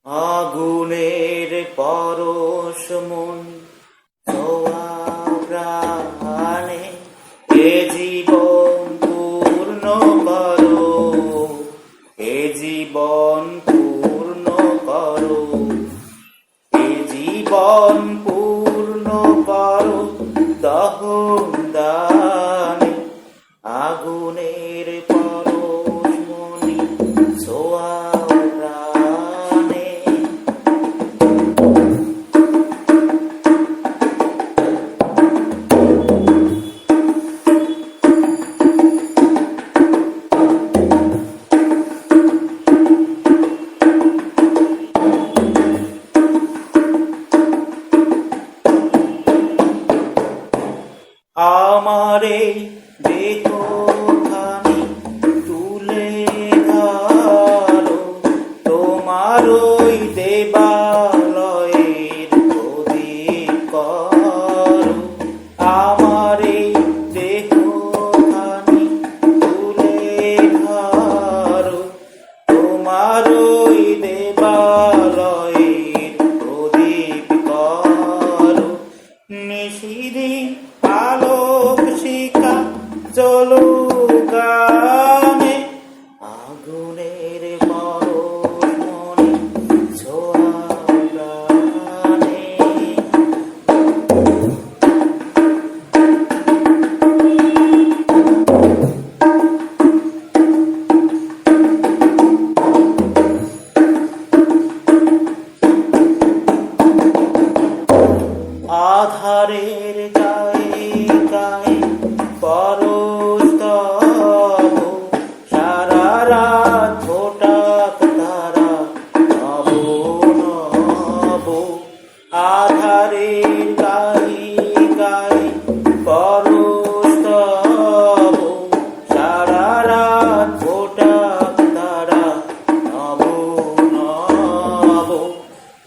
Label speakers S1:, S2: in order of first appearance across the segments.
S1: আগুনের পরশ মন ছোঁয়া প্রাণে, এ জীবন পূর্ণ করো, এ জীবন পূর্ণ করো, এ জীবন পূর্ণ করো দহন দানে। আগুনের পরশ মনি ছোঁয়া প্রাণে। আমারে দেহখানি তুলে ধরো, তোমার ওই দেবালয়ের প্রদীপ করো। আমারে দেহখানি তুলে ধরো, তোমার ওই দেবালয়ের প্রদীপ করো। নিশিদিন আলোক শিখা চলো গানে, আগুনের পরশ মনি ছোঁয়া প্রাণে। আধারের গায়ে গায়ে পরশ তব, সারা রাত ফোটাক তারা নব নব। আধারের গায়ে গায়ে পরশ তব, সারা রাত ফোটাক তারা নব নব।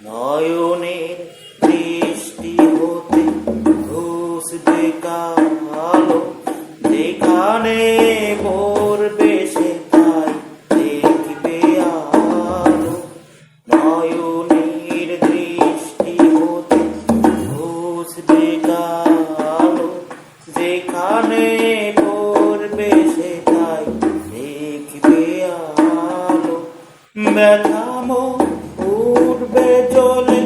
S1: নয়নের দৃষ্টি হতে ঘুষবে কালো, যেখানে পড়বে সেটাই দেখবে আলো। নয়নের দৃষ্টি হতে ঘুষবে কালো, যেখানে পড়বে সেটাই দেখবে আলো। ব্যথা মন উঠবে জ্বলে